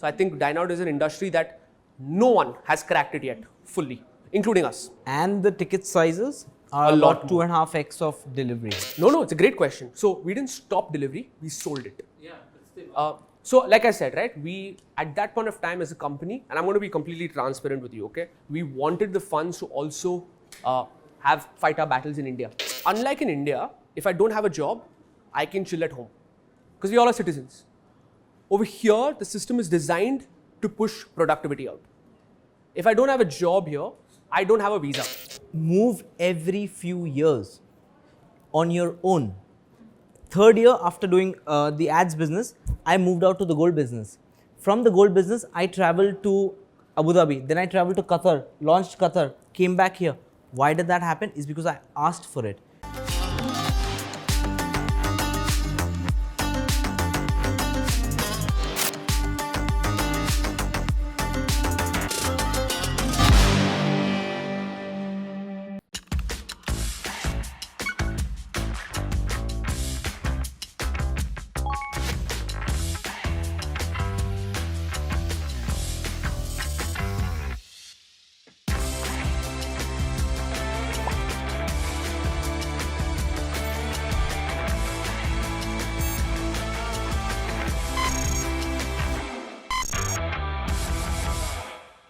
So I think dine out is an industry that no one has cracked it yet fully, including us. And the ticket sizes are A lot about more. 2.5x of delivery. No, it's a great question. So we didn't stop delivery, we sold it. So like I said, right, we at that point of time as a company, and I'm going to be completely transparent with you, okay, we wanted the funds to also fight our battles in India. Unlike in India, if I don't have a job, I can chill at home because we all are citizens. Over here, the system is designed to push productivity out. If I don't have a job here, I don't have a visa. Move every few years on your own. Third year after doing the ads business, I moved out to the gold business. From the gold business, I traveled to Abu Dhabi. Then I traveled to Qatar, launched Qatar, came back here. Why did that happen? Is because I asked for it.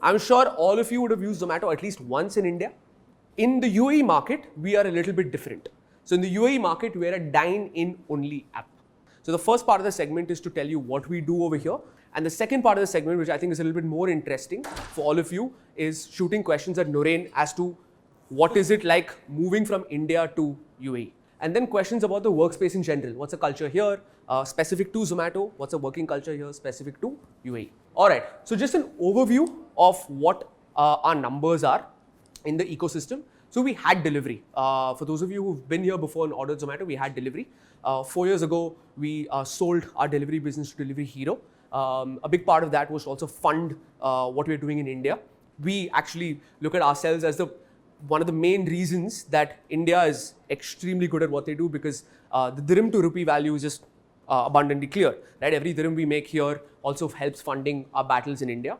I'm sure all of you would have used Zomato at least once in India. In the UAE market, we are a little bit different. So in the UAE market, we're a dine-in only app. So the first part of the segment is to tell you what we do over here. And the second part of the segment, which I think is a little bit more interesting for all of you, is shooting questions at Noren as to what is it like moving from India to UAE. And then questions about the workspace in general. What's the culture here, specific to Zomato? What's the working culture here, specific to UAE? All right, so just an overview of what our numbers are in the ecosystem. So we had delivery. For those of you who've been here before and ordered Zomato, we had delivery. 4 years ago, we sold our delivery business to Delivery Hero. A big part of that was to also fund what we're doing in India. We actually look at ourselves as one of the main reasons that India is extremely good at what they do, because the dirham to rupee value is just abundantly clear, right? Every dirham we make here also helps funding our battles in India.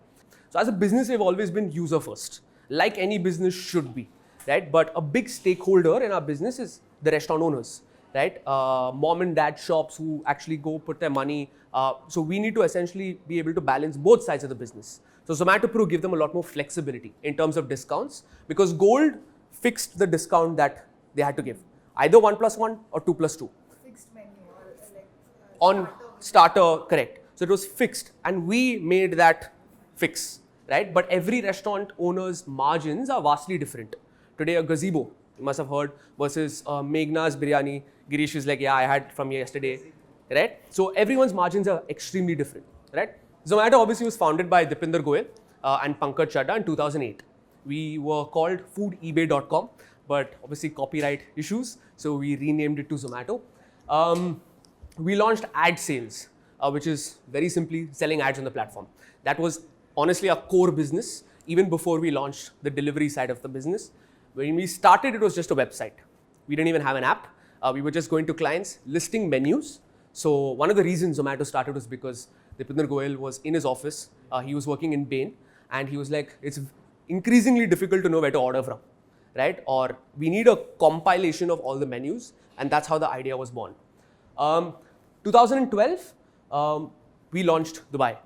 So as a business, we've always been user first, like any business should be, right? But a big stakeholder in our business is the restaurant owners, right? Mom and dad shops who actually go put their money. So we need to essentially be able to balance both sides of the business. So Zomato Pro give them a lot more flexibility in terms of discounts, because Gold fixed the discount that they had to give, either 1+1 or 2+2. Fixed menu or like On starter, correct. So it was fixed, and we made that fix, right? But every restaurant owner's margins are vastly different. Today, a gazebo, you must have heard, versus Meghna's biryani. Girish is like, yeah, I had from yesterday, right? So everyone's margins are extremely different, right? Zomato obviously was founded by Dipinder Goyal and Pankaj Chadha in 2008. We were called foodebay.com, but obviously copyright issues, so we renamed it to Zomato. We launched ad sales, which is very simply selling ads on the platform. That was honestly our core business, even before we launched the delivery side of the business. When we started, it was just a website. We didn't even have an app. We were just going to clients, listing menus. So one of the reasons Zomato started was because Dipinder Goyal was in his office. He was working in Bain, and he was like, it's increasingly difficult to know where to order from, right? Or we need a compilation of all the menus, and that's how the idea was born. 2012, we launched Dubai,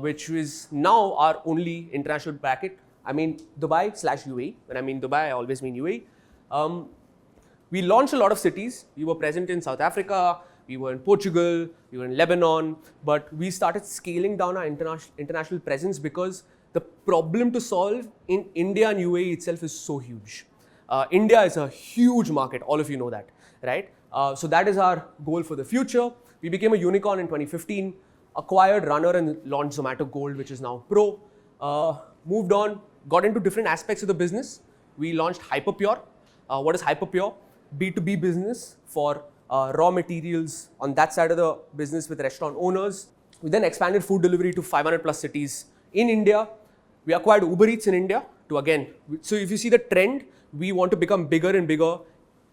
which is now our only international bracket. I mean Dubai/UAE. When I mean Dubai, I always mean UAE. We launched a lot of cities. We were present in South Africa, we were in Portugal, we were in Lebanon, but we started scaling down our international presence because the problem to solve in India and UAE itself is so huge. India is a huge market, all of you know that, right? So that is our goal for the future. We became a unicorn in 2015, acquired Runner and launched Zomato Gold, which is now Pro. Moved on, got into different aspects of the business. We launched Hyperpure. What is Hyperpure? B2B business for raw materials on that side of the business with restaurant owners. We then expanded food delivery to 500 plus cities in India. We acquired Uber Eats in India to again, so if you see the trend, we want to become bigger and bigger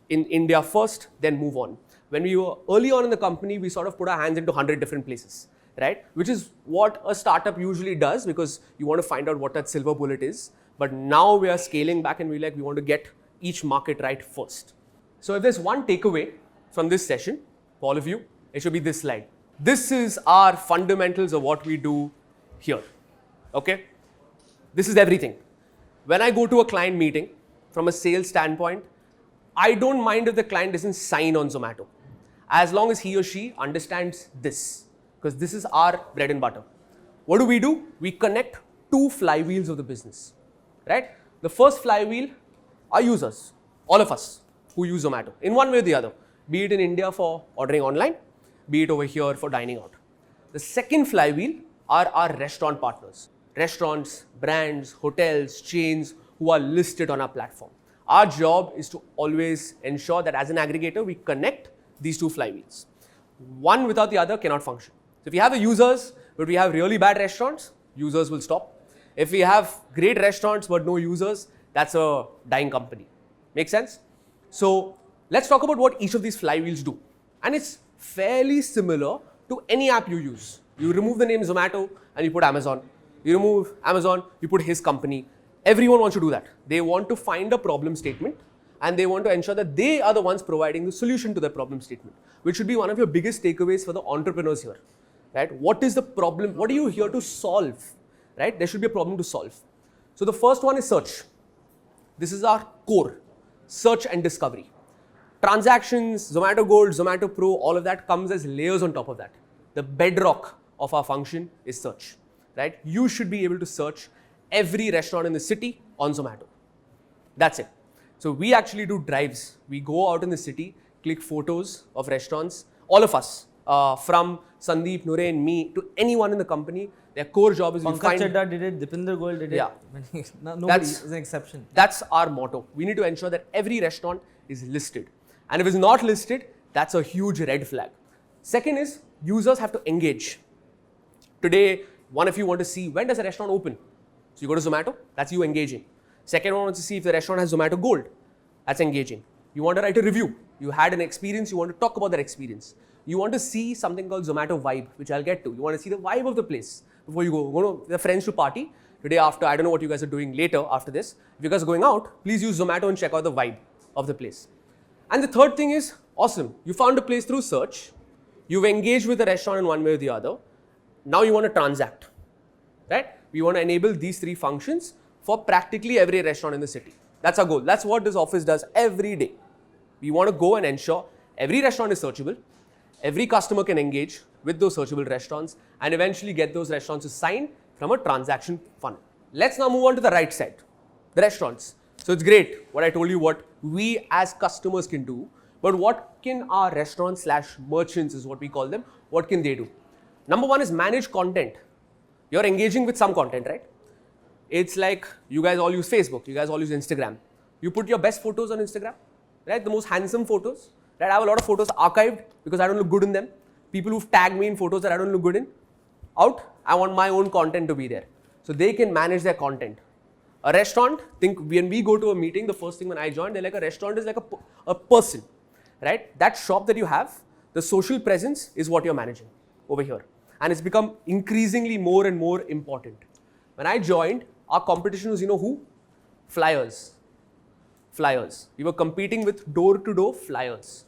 in India first, then move on. When we were early on in the company, we sort of put our hands into 100 different places, right? Which is what a startup usually does because you want to find out what that silver bullet is. But now we are scaling back and we want to get each market right first. So if there's one takeaway from this session, for all of you, it should be this slide. This is our fundamentals of what we do here, okay? This is everything. When I go to a client meeting, from a sales standpoint, I don't mind if the client doesn't sign on Zomato, as long as he or she understands this, because this is our bread and butter. What do? We connect two flywheels of the business, right? The first flywheel are users, all of us who use Zomato in one way or the other, be it in India for ordering online, be it over here for dining out. The second flywheel are our restaurant partners, restaurants, brands, hotels, chains who are listed on our platform. Our job is to always ensure that as an aggregator, we connect these two flywheels. One without the other cannot function. So if we have the users, but we have really bad restaurants, users will stop. If we have great restaurants but no users, that's a dying company. Make sense? So let's talk about what each of these flywheels do. And it's fairly similar to any app you use. You remove the name Zomato and you put Amazon. You remove Amazon, you put his company. Everyone wants to do that. They want to find a problem statement and they want to ensure that they are the ones providing the solution to that problem statement, which should be one of your biggest takeaways for the entrepreneurs here, right? What is the problem? What are you here to solve, right? There should be a problem to solve. So the first one is search. This is our core, search and discovery. Transactions, Zomato Gold, Zomato Pro, all of that comes as layers on top of that. The bedrock of our function is search, right? You should be able to search every restaurant in the city on Zomato. That's it. So we actually do drives. We go out in the city, click photos of restaurants, all of us, from Sandeep, Noren, me, to anyone in the company. Their core job is we Pankaj find... Chadda did it, Dipinder Goyal did it. Yeah. Nobody is an exception. That's our motto. We need to ensure that every restaurant is listed. And if it's not listed, that's a huge red flag. Second is users have to engage. Today, one of you want to see when does a restaurant open. So you go to Zomato, that's you engaging. Second one wants to see if the restaurant has Zomato Gold. That's engaging. You want to write a review. You had an experience, you want to talk about that experience. You want to see something called Zomato vibe, which I'll get to. You want to see the vibe of the place before you go to the friends to party. Today after, I don't know what you guys are doing later after this. If you guys are going out, please use Zomato and check out the vibe of the place. And the third thing is, awesome. You found a place through search. You've engaged with the restaurant in one way or the other. Now you want to transact, right? We want to enable these three functions for practically every restaurant in the city. That's our goal. That's what this office does every day. We want to go and ensure every restaurant is searchable. Every customer can engage with those searchable restaurants and eventually get those restaurants to sign from a transaction funnel. Let's now move on to the right side, the restaurants. So it's great what I told you what we as customers can do, but what can our restaurants / merchants is what we call them, what can they do? Number one is manage content. You're engaging with some content, right? It's like you guys all use Facebook, you guys all use Instagram. You put your best photos on Instagram, right? The most handsome photos, right? I have a lot of photos archived because I don't look good in them. People who've tagged me in photos that I don't look good in, out. I want my own content to be there. So they can manage their content. A restaurant, think when we go to a meeting, the first thing when I joined, they're like a restaurant is like a person, right? That shop that you have, the social presence is what you're managing over here. And it's become increasingly more and more important. When I joined, our competition was, you know who? Flyers. Flyers. We were competing with door-to-door flyers,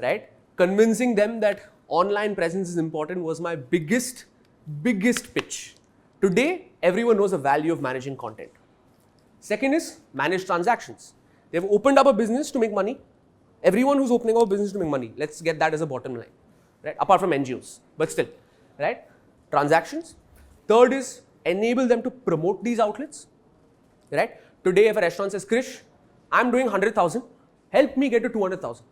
right? Convincing them that online presence is important was my biggest pitch. Today, everyone knows the value of managing content. Second is manage transactions. They've opened up a business to make money. Everyone who's opening up a business to make money, let's get that as a bottom line, right? Apart from NGOs, but still, right? Transactions. Third is enable them to promote these outlets, right? Today, if a restaurant says, Krish, I'm doing 100,000, help me get to 200,000.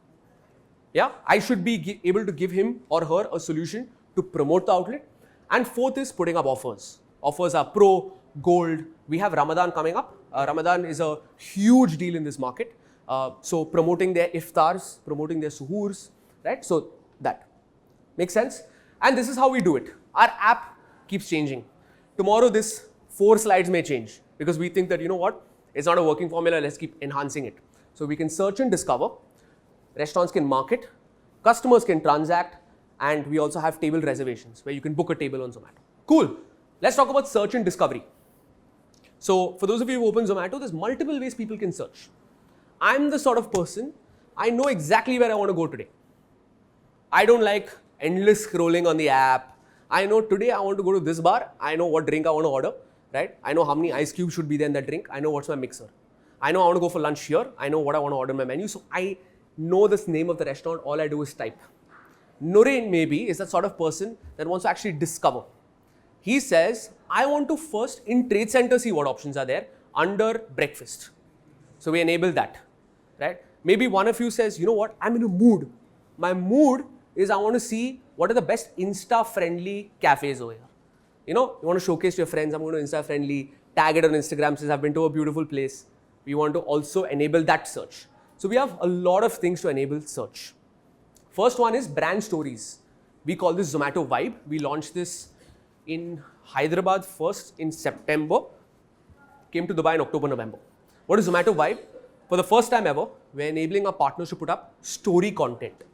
Yeah, I should be able to give him or her a solution to promote the outlet. And fourth is putting up offers. Offers are Pro, Gold. We have Ramadan coming up. Ramadan is a huge deal in this market. So promoting their iftars, promoting their suhoors, right? So that makes sense. And this is how we do it. Our app keeps changing. Tomorrow, this 4 slides may change because we think that, you know what, it's not a working formula, let's keep enhancing it. So we can search and discover, restaurants can market, customers can transact, and we also have table reservations where you can book a table on Zomato. Cool. Let's talk about search and discovery. So for those of you who open Zomato, there's multiple ways people can search. I'm the sort of person, I know exactly where I want to go today. I don't like endless scrolling on the app. I know today I want to go to this bar. I know what drink I want to order, right? I know how many ice cubes should be there in that drink. I know what's my mixer. I know I want to go for lunch here. I know what I want to order in my menu. So I know this name of the restaurant. All I do is type. Noren maybe is that sort of person that wants to actually discover. He says, I want to first in trade center see what options are there under breakfast. So we enable that, right? Maybe one of you says, you know what, I'm in a mood. My mood is I want to see what are the best Insta-friendly cafes over here. You know, you want to showcase to your friends, I'm going to Insta-friendly, tag it on Instagram, says I've been to a beautiful place. We want to also enable that search. So we have a lot of things to enable search. First one is brand stories. We call this Zomato Vibe. We launched this in Hyderabad first in September, came to Dubai in October, November. What is Zomato Vibe? For the first time ever, we're enabling our partners to put up story content.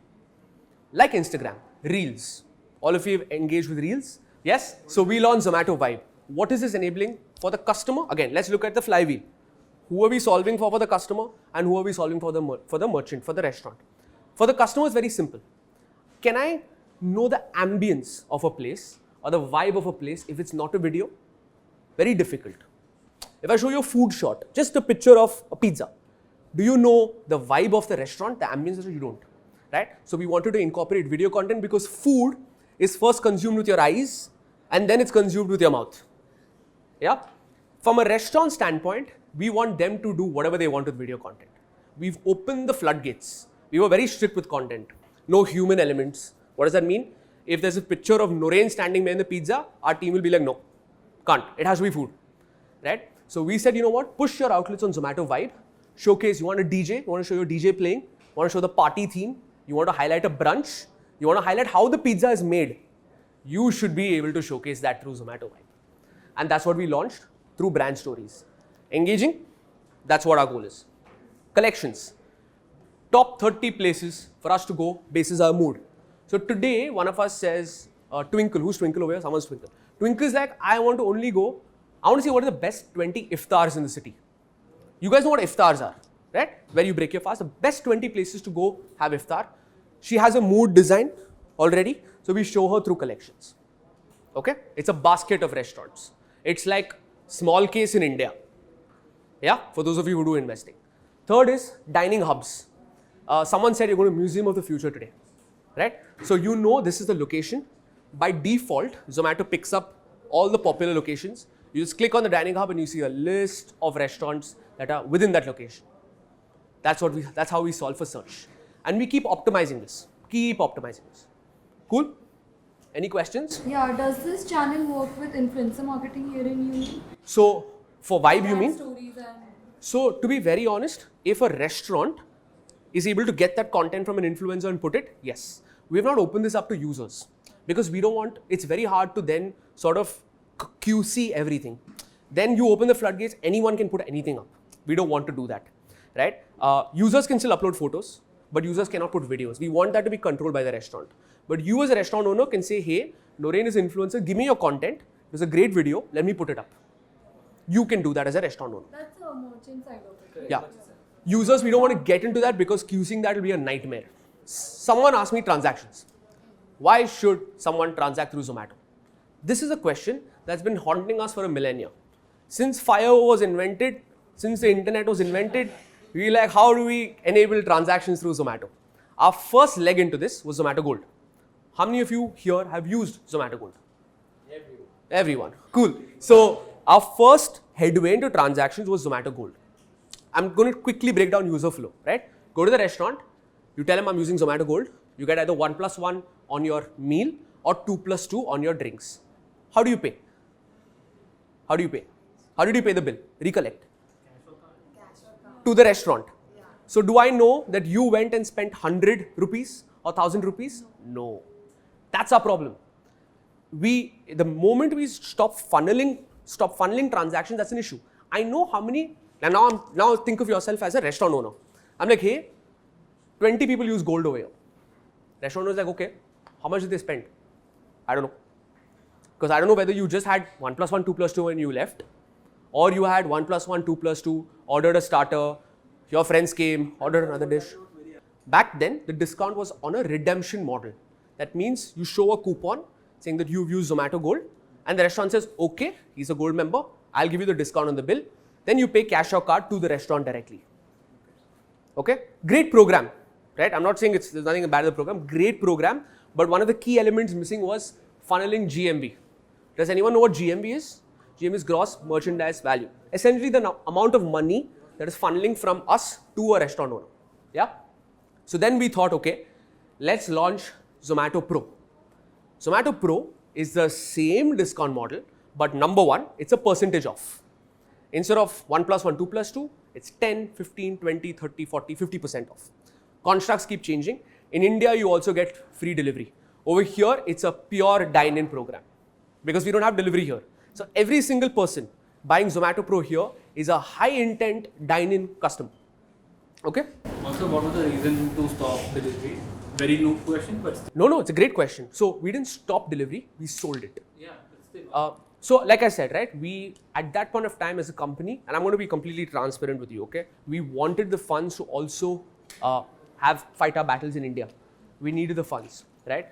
Like Instagram, Reels. All of you have engaged with Reels? Yes? So we launched Zomato Vibe. What is this enabling for the customer? Again, let's look at the flywheel. Who are we solving for the customer and who are we solving for the merchant, for the restaurant? For the customer, it's very simple. Can I know the ambience of a place or the vibe of a place if it's not a video? Very difficult. If I show you a food shot, just a picture of a pizza, do you know the vibe of the restaurant, the ambience? You don't, right? So we wanted to incorporate video content because food is first consumed with your eyes and then it's consumed with your mouth. Yeah? From a restaurant standpoint, we want them to do whatever they want with video content. We've opened the floodgates. We were very strict with content. No human elements. What does that mean? If there's a picture of Noren standing behind the pizza, our team will be like, no, can't. It has to be food, right? So we said, you know what? Push your outlets on Zomato Vibe. Showcase, you want a DJ, you want to show your DJ playing, you want to show the party theme, you want to highlight a brunch, you want to highlight how the pizza is made. You should be able to showcase that through Zomato Vibe. And that's what we launched through brand stories. Engaging, that's what our goal is. Collections. Top 30 places for us to go basis our mood. So today, one of us says, Twinkle. Who's Twinkle over here? Someone's Twinkle. Twinkle's like, I want to only go, I want to see what are the best 20 iftars in the city. You guys know what iftars are, right? Where you break your fast. The best 20 places to go have iftar. She has a mood design already. So we show her through collections. Okay? It's a basket of restaurants. It's like small case in India. Yeah? For those of you who do investing. Third is dining hubs. Someone said you're going to Museum of the Future today, right? So you know this is the location. By default, Zomato picks up all the popular locations. You just click on the dining hub and you see a list of restaurants that are within that location. That's how we solve for search. And we keep optimizing this. Cool? Any questions? Yeah, does this channel work with influencer marketing here in UAE? So for Vibe, you Brand mean? stories and So to be very honest, if a restaurant is able to get that content from an influencer and put it, yes. We have not opened this up to users because we don't want, it's very hard to then sort of QC everything. Then you open the floodgates, anyone can put anything up. We don't want to do that, right? Users can still upload photos, but users cannot put videos. We want that to be controlled by the restaurant. But you as a restaurant owner can say, hey, Noren is an influencer, give me your content. It's a great video, let me put it up. You can do that as a restaurant owner. that's a merchant side of it. Yeah. Users, we don't want to get into that because QCing that will be a nightmare. Someone asked me transactions. Why should someone transact through Zomato? This is a question that's been haunting us for a millennia. Since fire was invented, since the internet was invented, we like, how do we enable transactions through Zomato? Our first leg into this was Zomato Gold. How many of you here have used Zomato Gold? Everyone. Cool. So our first headway into transactions was Zomato Gold. I'm going to quickly break down user flow, right? Go to the restaurant, you tell them I'm using Zomato Gold, you get either 1+1 on your meal or 2+2 on your drinks. How do you pay? How did you pay the bill? Recollect. To the restaurant. So do I know that you went and spent 100 rupees or 1000 rupees? No. That's our problem. The moment we stop funneling transactions, that's an issue. I know how many, and now think of yourself as a restaurant owner. I'm like, hey, 20 people use gold over here. Restaurant owner is like, okay, How much did they spend? I don't know. Because I don't know whether you just had 1 plus 1, 2 plus 2 when you left, or you had 1 plus 1, 2 plus 2, ordered a starter, your friends came, ordered another dish. Back then, the discount was on a redemption model. That means you show a coupon saying that you've used Zomato Gold, and the restaurant says, okay, he's a gold member, I'll give you the discount on the bill. Then you pay cash or card to the restaurant directly. Okay? Great program, right? I'm not saying there's nothing bad in the program. Great program, but one of the key elements missing was funneling GMV. Does anyone know what GMV is? GMV is gross merchandise value. Essentially the amount of money that is funneling from us to a restaurant owner. Yeah? So then we thought, okay, let's launch Zomato Pro. Zomato Pro is the same discount model, but number one, it's a percentage off. Instead of 1 plus 1, 2 plus 2, it's 10, 15, 20, 30, 40, 50% off. Constructs keep changing. In India, you also get free delivery. Over here, it's a pure dine-in program because we don't have delivery here. So every single person buying Zomato Pro here is a high intent dine-in customer. Okay? Also, what was the reason to stop delivery? Very noob question, but still. No, it's a great question. So we didn't stop delivery, we sold it. Yeah, but still. So like I said, right, we at that point of time as a company, and I'm going to be completely transparent with you, okay? We wanted the funds to also fight our battles in India. We needed the funds, right?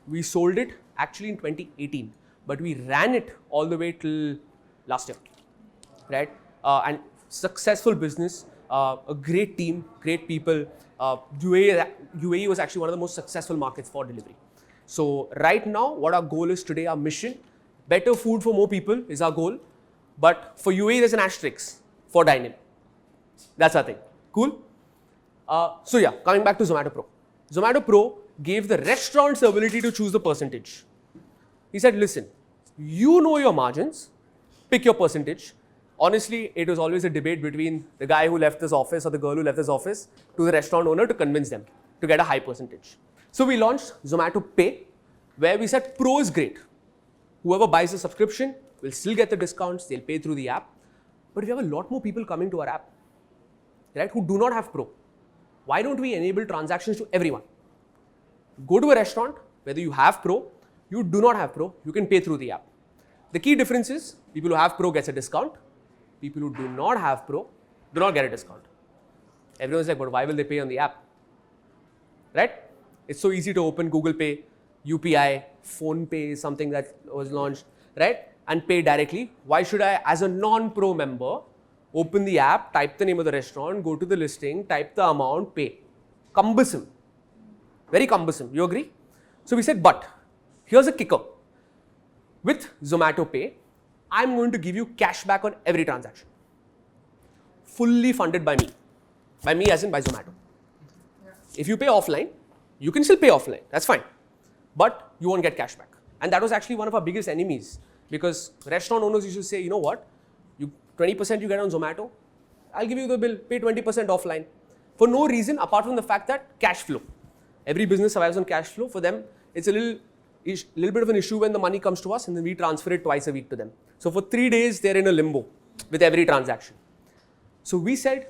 We sold it actually in 2018, but we ran it all the way till last year, right? And successful business, a great team, great people. UAE was actually one of the most successful markets for delivery. So right now, what our goal is today, our mission, better food for more people is our goal. But for UAE, there's an asterisk for dine-in. That's our thing. Cool? So yeah, coming back to Zomato Pro. Zomato Pro gave the restaurants the ability to choose the percentage. He said, listen, you know your margins, pick your percentage. Honestly, it was always a debate between the guy who left this office or the girl who left this office to the restaurant owner to convince them to get a high percentage. So we launched Zomato Pay, where we said Pro is great. Whoever buys the subscription will still get the discounts, they'll pay through the app. But we have a lot more people coming to our app, right, who do not have Pro. Why don't we enable transactions to everyone? Go to a restaurant, whether you have Pro, you do not have Pro, you can pay through the app. The key difference is people who have Pro gets a discount. People who do not have Pro do not get a discount. Everyone's like, but why will they pay on the app? Right? It's so easy to open Google Pay, UPI, Phone Pay is something that was launched, right? And pay directly. Why should I, as a non-Pro member, open the app, type the name of the restaurant, go to the listing, type the amount, pay? Cumbersome. Very cumbersome. You agree? So we said, but here's a kicker. With Zomato Pay, I'm going to give you cash back on every transaction. Fully funded by me. By me as in by Zomato. If you pay offline, you can still pay offline. That's fine. But you won't get cash back. And that was actually one of our biggest enemies. Because restaurant owners used to say, you know what? 20% you get on Zomato, I'll give you the bill, pay 20% offline. For no reason apart from the fact that cash flow. Every business survives on cash flow. For them, it's a little bit of an issue when the money comes to us and then we transfer it twice a week to them. So for 3 days, they're in a limbo with every transaction. So we said,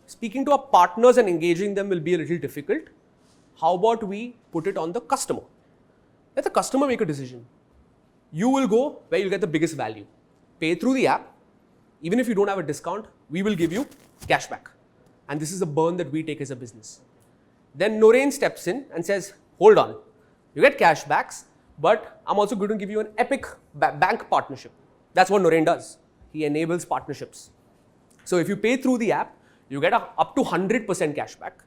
speaking to our partners and engaging them will be a little difficult. How about we put it on the customer? Let the customer make a decision. You will go where you'll get the biggest value. Pay through the app. Even if you don't have a discount, we will give you cash back. And this is the burn that we take as a business. Then Noren steps in and says, hold on. You get cash backs, but I'm also going to give you an epic bank partnership. That's what Noren does. He enables partnerships. So if you pay through the app, you get up to 100% cash back,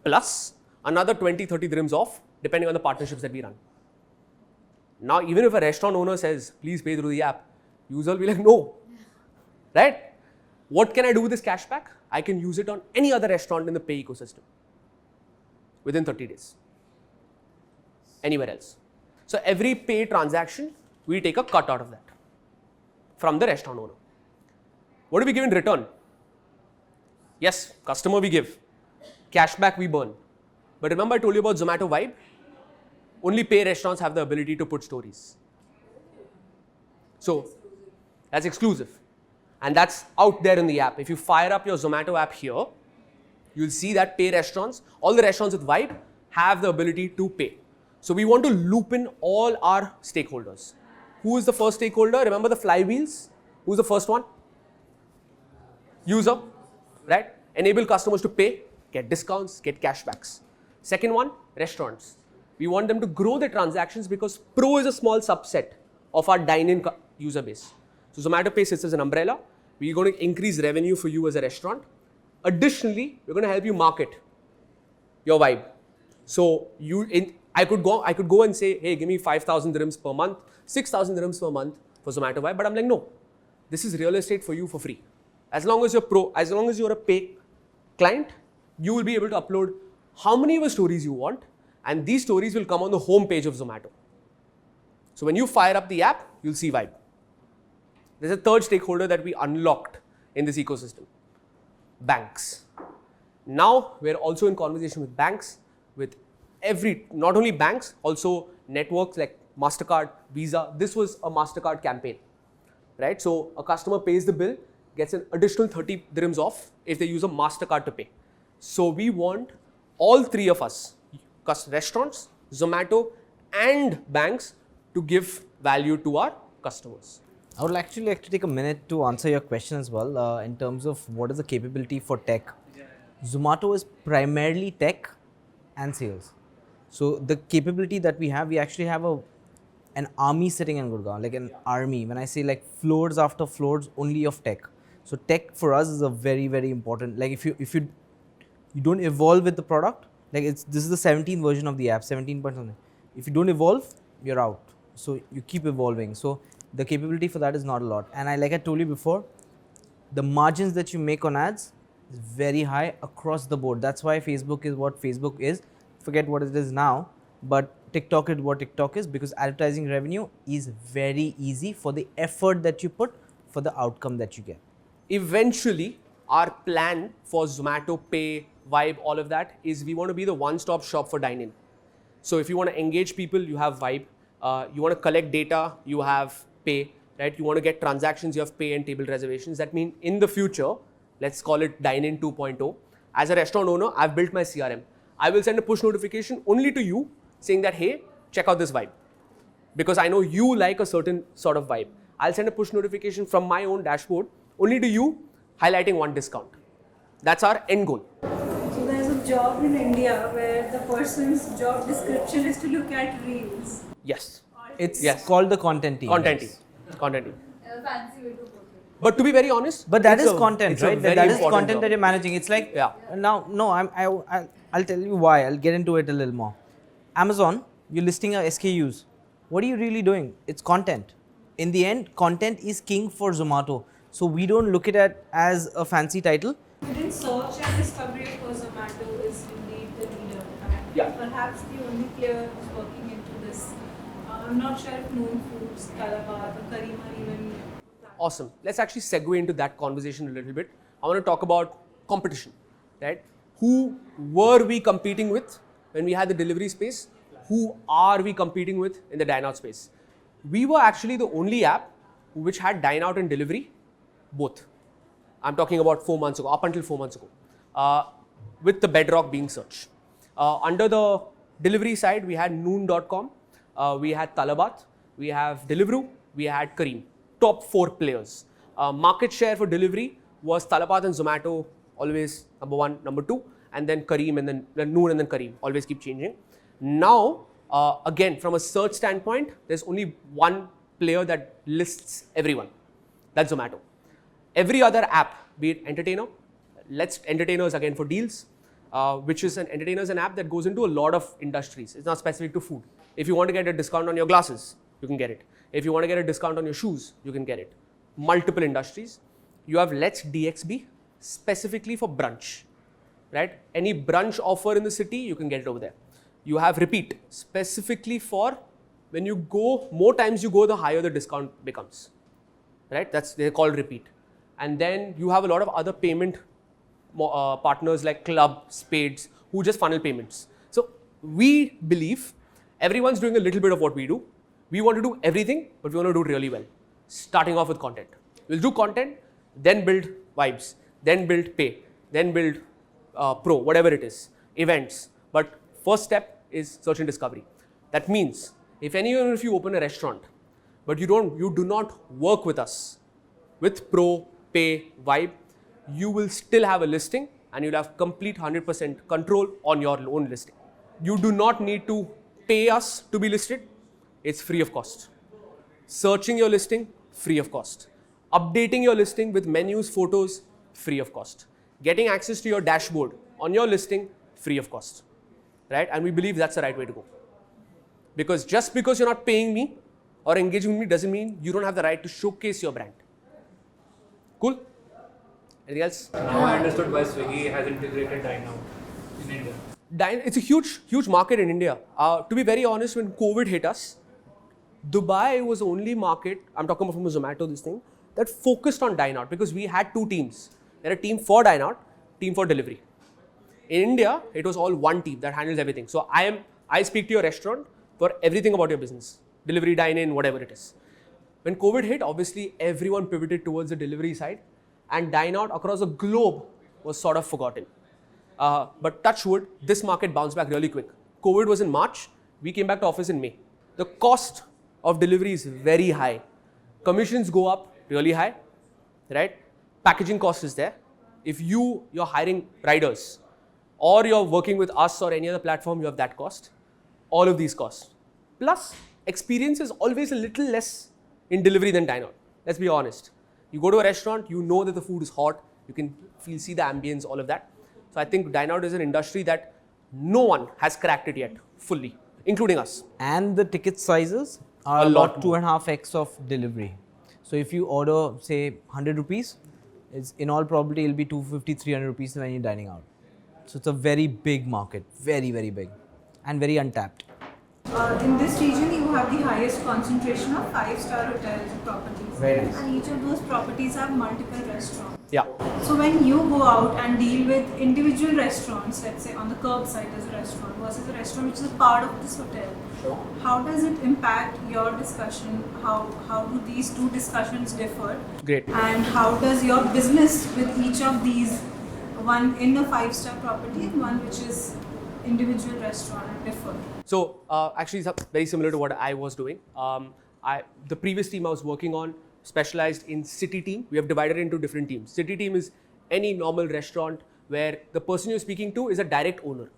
plus another 20-30 dirhams off, depending on the partnerships that we run. Now, even if a restaurant owner says, please pay through the app, user will be like, no. Right? What can I do with this cash back? I can use it on any other restaurant in the Pay ecosystem within 30 days. Anywhere else. So every Pay transaction, we take a cut out of that from the restaurant owner. What do we give in return? Yes, customer we give. Cashback we burn. But remember I told you about Zomato Vibe? Only Pay restaurants have the ability to put stories. So that's exclusive. And that's out there in the app. If you fire up your Zomato app here, you'll see that Pay restaurants, all the restaurants with Vibe have the ability to pay. So we want to loop in all our stakeholders. Who is the first stakeholder? Remember the flywheels? Who's the first one? User, right? Enable customers to pay, get discounts, get cashbacks. Second one, restaurants. We want them to grow their transactions because Pro is a small subset of our dine-in user base. So Zomato Pay sits as an umbrella. We're going to increase revenue for you as a restaurant. Additionally, we're going to help you market your vibe. So I could go and say, hey, give me 5,000 dirhams per month, 6,000 dirhams per month for Zomato vibe. But I'm like, no, this is real estate for you for free. As long as you're a pay client, you will be able to upload how many of your stories you want, and these stories will come on the home page of Zomato. So when you fire up the app, you'll see vibe. There's a third stakeholder that we unlocked in this ecosystem. Banks. Now we're also in conversation with banks, with not only banks, also networks like MasterCard, Visa. This was a MasterCard campaign, right? So a customer pays the bill, gets an additional 30 dirhams off if they use a MasterCard to pay. So we want all three of us, restaurants, Zomato and banks, to give value to our customers. I would actually like to take a minute to answer your question as well in terms of what is the capability for tech. Zomato is primarily tech and sales. So the capability that we actually have an army sitting in Gurgaon, like an army. When I say like floors after floors only of tech. So tech for us is a very, very important, like if you don't evolve with the product, like this is the 17th version of the app, 17 point something. If you don't evolve, you're out. So you keep evolving. So the capability for that is not a lot. And like I told you before, the margins that you make on ads is very high across the board. That's why Facebook is what Facebook is. Forget what it is now, but TikTok is what TikTok is, because advertising revenue is very easy for the effort that you put for the outcome that you get. Eventually, our plan for Zomato Pay, Vibe, all of that is we want to be the one-stop shop for dine-in. So if you want to engage people, you have Vibe. You want to collect data, you have Pay, right? You want to get transactions, you have Pay and table reservations. That means in the future, let's call it Dine-in 2.0. As a restaurant owner, I've built my CRM. I will send a push notification only to you saying that, hey, check out this vibe. Because I know you like a certain sort of vibe. I'll send a push notification from my own dashboard only to you, highlighting one discount. That's our end goal. So there's a job in India where the person's job description is to look at reels. Yes. It's called the content team. Content team. Content team. A fancy way to put it. But to be very honest, But that is content, right? That is content job. that you're managing. It's like, Yeah. now, no, I'll tell you why. I'll get into it a little more. Amazon, you're listing your SKUs. What are you really doing? It's content. In the end, content is king for Zomato. So we don't look at it as a fancy title. Within search and discovery for Zomato is indeed the leader. And Yeah. perhaps the only player who's working into this. I'm not sure if Known Foods, Talabat, or Karima even. Awesome. Let's actually segue into that conversation a little bit. I want to talk about competition, right? Who were we competing with when we had the delivery space? Who are we competing with in the dine-out space? We were actually the only app which had dine-out and delivery, both. I'm talking about 4 months ago, up until 4 months ago, with the bedrock being search. Under the delivery side, we had noon.com, we had Talabat, we have Deliveroo, we had Careem. Top 4 players. Market share for delivery was Talabat and Zomato, always number 1, number 2, and then Careem, and then Noon, and then Careem, always keep changing. Now, again, from a search standpoint, there's only one player that lists everyone. That's Zomato. Every other app, be it Entertainer, Let's Entertainers again for deals, which is an app that goes into a lot of industries. It's not specific to food. If you want to get a discount on your glasses, you can get it. If you want to get a discount on your shoes, you can get it. Multiple industries. You have Let's DXB, specifically for brunch, right? Any brunch offer in the city, you can get it over there. You have Repeat, specifically for when you go, more times you go, the higher the discount becomes, right? They're called Repeat. And then you have a lot of other payment partners like Club, Spades, who just funnel payments. So we believe everyone's doing a little bit of what we do. We want to do everything, but we want to do it really well. Starting off with content. We'll do content, then build vibes, then build pay, then build pro, whatever it is, events. But first step is search and discovery. That means if you open a restaurant, but you do not work with us, with Pro, Pay, Vibe, you will still have a listing and you'll have complete 100% control on your own listing. You do not need to pay us to be listed. It's free of cost. Searching your listing, free of cost. Updating your listing with menus, photos, free of cost. Getting access to your dashboard on your listing, free of cost. Right? And we believe that's the right way to go. Because just because you're not paying me or engaging with me doesn't mean you don't have the right to showcase your brand. Cool? Anything else? Now I understood why Swiggy has integrated Dine Out in India. It's a huge market in India. To be very honest, when COVID hit us, Dubai was the only market, I'm talking about from Zomato, this thing, that focused on dine out because we had two teams. There are a team for dine out, team for delivery. In India, it was all one team that handles everything. So I speak to your restaurant for everything about your business. Delivery, dine-in, whatever it is. When COVID hit, obviously everyone pivoted towards the delivery side and dine out across the globe was sort of forgotten. But touch wood, this market bounced back really quick. COVID was in March, we came back to office in May. The cost of delivery is very high. Commissions go up really high, right? Packaging cost is there. If you're hiring riders or you're working with us or any other platform, you have that cost. All of these costs. Plus, experience is always a little less in delivery than dine out. Let's be honest. You go to a restaurant, you know that the food is hot, you can see the ambience, all of that. So I think dine out is an industry that no one has cracked it yet fully, including us. And the ticket sizes are A lot about 2.5x of delivery. So if you order, say, 100 rupees, in all probability, it'll be 250, 300 rupees when you're dining out. So it's a very big market, very, very big and very untapped. In this region, you have the highest concentration of 5-star hotels and properties. Very nice. And each of those properties have multiple restaurants. Yeah. So when you go out and deal with individual restaurants, let's say on the curbside as a restaurant versus a restaurant which is a part of this hotel, how does it impact your discussion? How do these two discussions differ? Great. And how does your business with each of these, one in a 5-star property and one which is individual restaurant, differ? So actually it's very similar to what I was doing. The previous team I was working on specialized in city team. We have divided into different teams. City team is any normal restaurant where the person you're speaking to is a direct owner.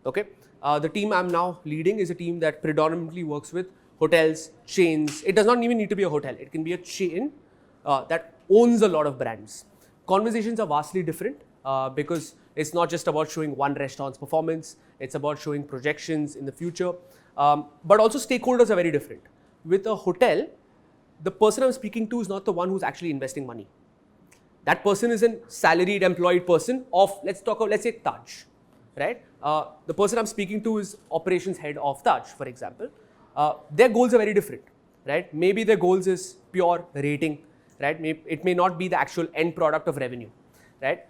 Okay. The team I'm now leading is a team that predominantly works with hotels, chains. It does not even need to be a hotel. It can be a chain that owns a lot of brands. Conversations are vastly different because it's not just about showing one restaurant's performance. It's about showing projections in the future. But also stakeholders are very different. With a hotel, the person I'm speaking to is not the one who's actually investing money. That person is a salaried employed person of, let's say Taj, right? The person I'm speaking to is operations head of Taj, for example. Their goals are very different, right? Maybe their goals is pure rating, right? It may not be the actual end product of revenue, right?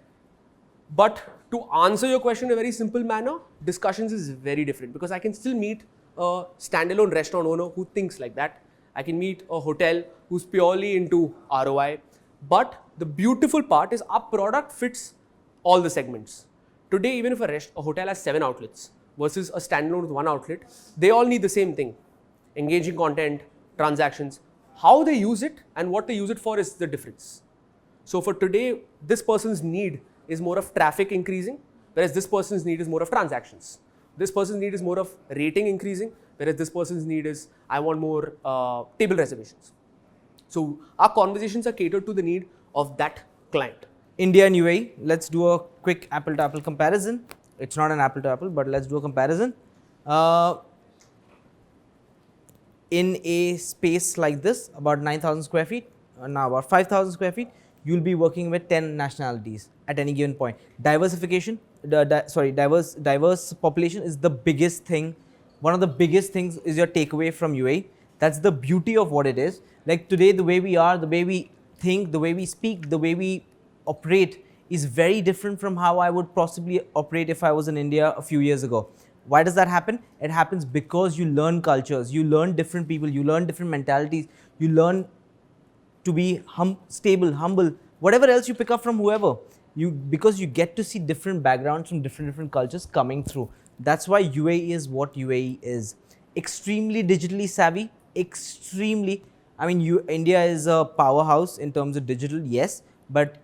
But to answer your question in a very simple manner, discussions is very different because I can still meet a standalone restaurant owner who thinks like that. I can meet a hotel who's purely into ROI. But the beautiful part is our product fits all the segments. Today, even if a hotel has 7 outlets versus a standalone with 1 outlet, they all need the same thing. Engaging content, transactions. How they use it and what they use it for is the difference. So for today, this person's need is more of traffic increasing, whereas this person's need is more of transactions. This person's need is more of rating increasing, whereas this person's need is, I want more table reservations. So our conversations are catered to the need of that client. India and UAE, let's do a quick apple to apple comparison. It's not an apple to apple, but let's do a comparison. In a space like this, about 9,000 square feet, now about 5,000 square feet, you'll be working with 10 nationalities at any given point. Diversification, diverse population is the biggest thing. One of the biggest things is your takeaway from UAE. That's the beauty of what it is. Like today, the way we are, the way we think, the way we speak, the way we operate is very different from how I would possibly operate if I was in India a few years ago. Why does that happen? It happens because you learn cultures, you learn different people, you learn different mentalities, you learn to be stable, humble, whatever else you pick up from whoever. Because you get to see different backgrounds from different cultures coming through. That's why UAE is what UAE is. extremely digitally savvy, extremely. I mean, India is a powerhouse in terms of digital, yes, but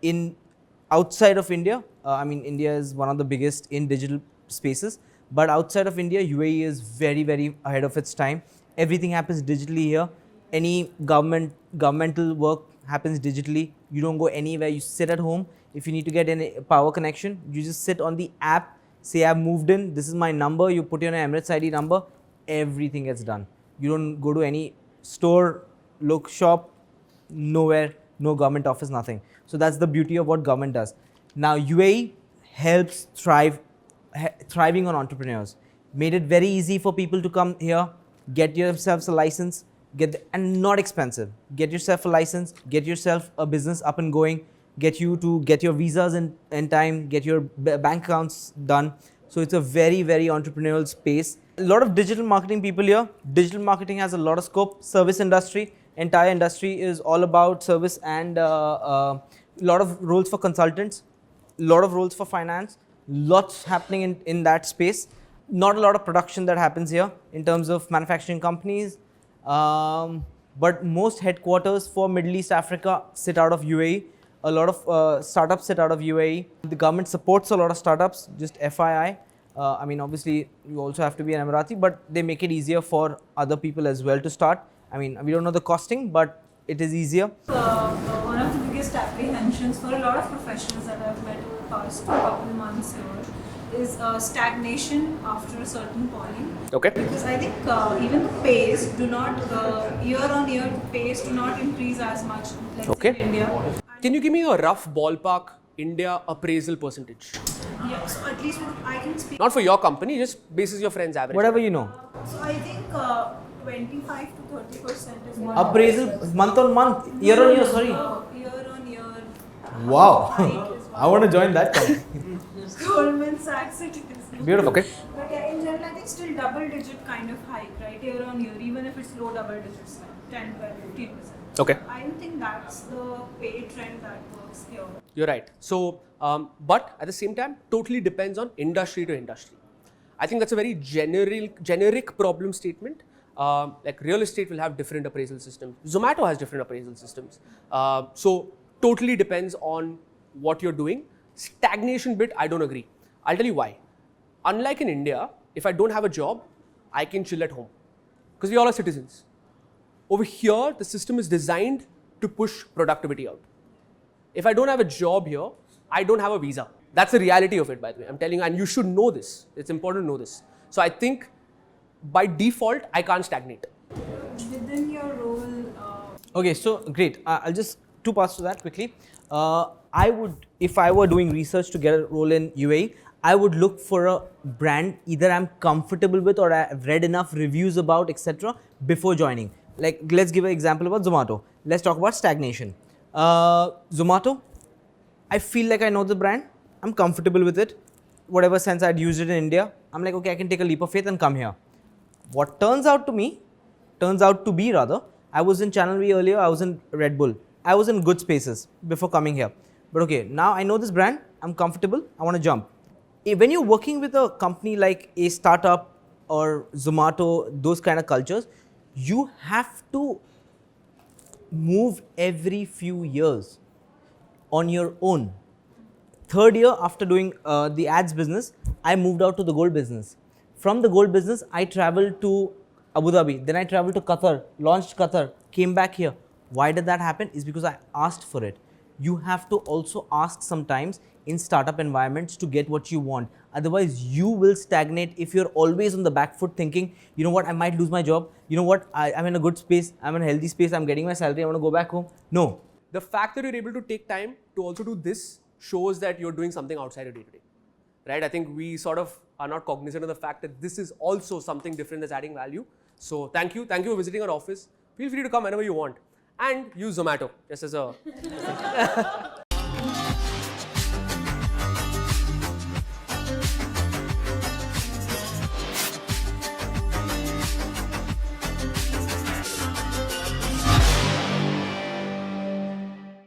outside of India, I mean, India is one of the biggest in digital spaces, but outside of India, UAE is very, very ahead of its time. Everything happens digitally here. Any governmental work happens digitally. You don't go anywhere. You sit at home. If you need to get any power connection, you just sit on the app, say I've moved in, this is my number, you put in an Emirates ID number, everything gets done. You don't go to any store, look, shop, nowhere, no government office, nothing. So that's the beauty of what government does. Now UAE helps thriving on entrepreneurs. Made it very easy for people to come here, get yourselves a license, and not expensive. Get yourself a license, get yourself a business up and going, get you to get your visas in time, get your bank accounts done. So it's a very, very entrepreneurial space. A lot of digital marketing people here. Digital marketing has a lot of scope. Service industry, entire industry is all about service, and a lot of roles for consultants, a lot of roles for finance, lots happening in that space. Not a lot of production that happens here in terms of manufacturing companies. But most headquarters for Middle East Africa sit out of UAE. A lot of startups sit out of UAE. The government supports a lot of startups, just FYI. I mean, obviously, you also have to be an Emirati, but they make it easier for other people as well to start. I mean, we don't know the costing, but it is easier. One of the biggest apprehensions for a lot of professionals that I've met over the past couple of months here is stagnation after a certain point. Okay. Because I think even the pays do not, year on year, the pays do not increase as much, let's Okay. say in India. Can you give me a rough ballpark India appraisal percentage? Yeah, so at least I can speak. Not for your company, just basis your friend's average. Whatever you know. So I think 25 to 30% is what Appraisal month on month, year on year, sorry. year on year. Wow. hike is I want to join that company. Goldman Sachs it is. Beautiful. Okay. But yeah, in general, I think still double digit kind of hike, right? Year on year, even if it's low double digits, like 10, 12, 15%. Okay. I don't think that's the pay trend that works here. You're right. So, but at the same time, totally depends on industry to industry. I think that's a very generic problem statement. Like real estate will have different appraisal systems. Zomato has different appraisal systems. So totally depends on what you're doing. Stagnation bit, I don't agree. I'll tell you why. Unlike in India, if I don't have a job, I can chill at home because we all are citizens. Over here, the system is designed to push productivity out. If I don't have a job here, I don't have a visa. That's the reality of it, by the way. I'm telling you, and you should know this. It's important to know this. So I think by default, I can't stagnate. Within your role, Okay, so great. I'll just two parts to that quickly. I would, if I were doing research to get a role in UAE, I would look for a brand either I'm comfortable with or I've read enough reviews about, etc. before joining. Like, let's give an example about Zomato. Let's talk about stagnation. Zomato, I feel like I know the brand. I'm comfortable with it. Whatever sense I'd used it in India, I'm like, okay, I can take a leap of faith and come here. What turns out to be, I was in Channel V earlier, I was in Red Bull. I was in good spaces before coming here. But okay, now I know this brand, I'm comfortable, I want to jump. When you're working with a company like a startup or Zomato, those kind of cultures, you have to move every few years on your own. Third year after doing the ads business, I moved out to the gold business. From the gold business, I traveled to Abu Dhabi, then I traveled to Qatar, launched Qatar, came back here. Why did that happen? Is because I asked for it. You have to also ask sometimes in startup environments to get what you want. Otherwise, you will stagnate if you're always on the back foot thinking, you know what, I might lose my job. You know what, I'm in a good space, I'm in a healthy space, I'm getting my salary, I want to go back home. No. The fact that you're able to take time to also do this shows that you're doing something outside of day-to-day, right? I think we sort of are not cognizant of the fact that this is also something different that's adding value. So thank you for visiting our office. Feel free to come whenever you want and use Zomato just as a